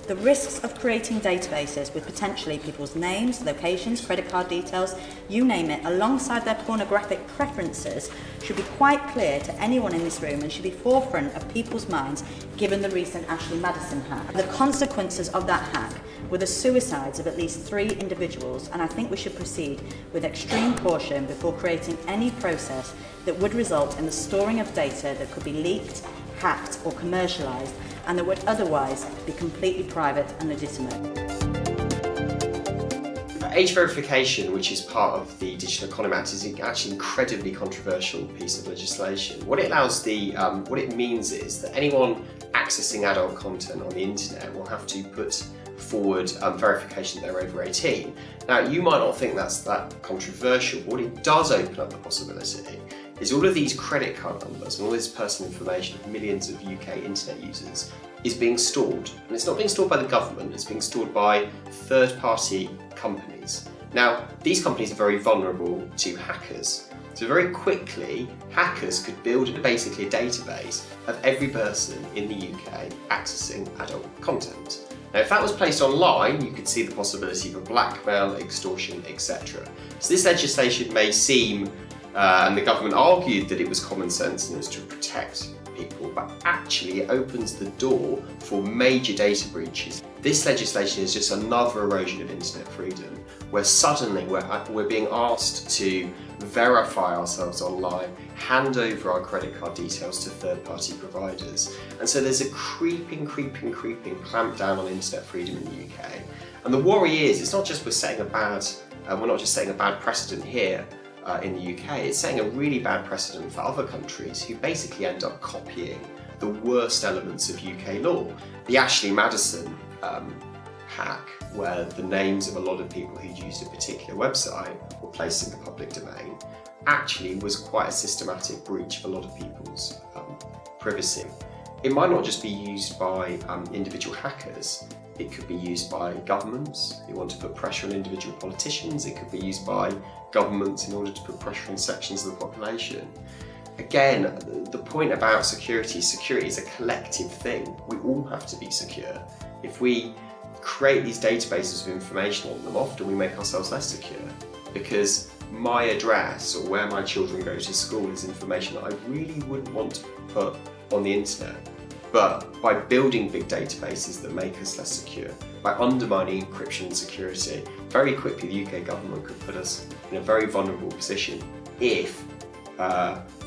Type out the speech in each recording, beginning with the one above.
The risks of creating databases with potentially people's names, locations, credit card details, you name it, alongside their pornographic preferences should be quite clear to anyone in this room and should be forefront of people's minds given the recent Ashley Madison hack. The consequences of that hack were the suicides of at least 3 individuals, and I think we should proceed with extreme caution before creating any process that would result in the storing of data that could be leaked, hacked or commercialised and that would otherwise be completely private and legitimate. Age verification, which is part of the Digital Economy Act, is actually an incredibly controversial piece of legislation. What it means is that anyone accessing adult content on the internet will have to put forward verification that they're over 18. Now, you might not think that's that controversial, but what it does open up the possibility is all of these credit card numbers and all this personal information of millions of UK internet users is being stored. And it's not being stored by the government, it's being stored by third-party companies. Now, these companies are very vulnerable to hackers. So very quickly, hackers could build basically a database of every person in the UK accessing adult content. Now, if that was placed online, you could see the possibility for blackmail, extortion, etc. So this legislation may seem and the government argued that it was common sense and it was to protect people, but actually it opens the door for major data breaches. This legislation is just another erosion of internet freedom, where suddenly we're being asked to verify ourselves online, hand over our credit card details to third-party providers. And so there's a creeping clamp down on internet freedom in the UK. And the worry is, it's not just we're not just setting a bad precedent here, in the UK, it's setting a really bad precedent for other countries who basically end up copying the worst elements of UK law. The Ashley Madison hack, where the names of a lot of people who'd used a particular website were placed in the public domain, actually was quite a systematic breach of a lot of people's privacy. It might not just be used by individual hackers. It could be used by governments who want to put pressure on individual politicians. It could be used by governments in order to put pressure on sections of the population. Again, the point about security is a collective thing. We all have to be secure. If we create these databases of information on them, often we make ourselves less secure, because my address or where my children go to school is information that I really wouldn't want to put on the internet. But by building big databases that make us less secure, by undermining encryption and security, very quickly the UK government could put us in a very vulnerable position if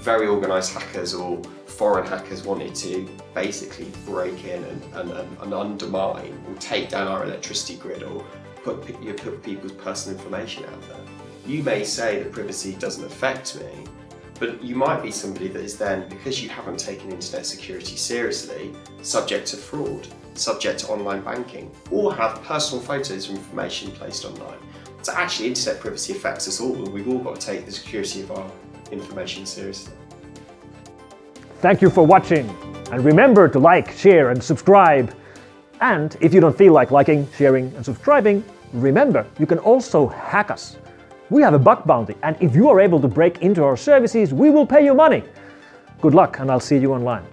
very organised hackers or foreign hackers wanted to basically break in and undermine or take down our electricity grid or put people's personal information out there. You may say that privacy doesn't affect me, but you might be somebody that is then, because you haven't taken internet security seriously, subject to fraud, subject to online banking, or have personal photos or information placed online. So actually, internet privacy affects us all, and we've all got to take the security of our information seriously. Thank you for watching, and remember to like, share and subscribe. And if you don't feel like liking, sharing and subscribing, remember, you can also hack us. We have a bug bounty, and if you are able to break into our services, we will pay you money. Good luck, and I'll see you online.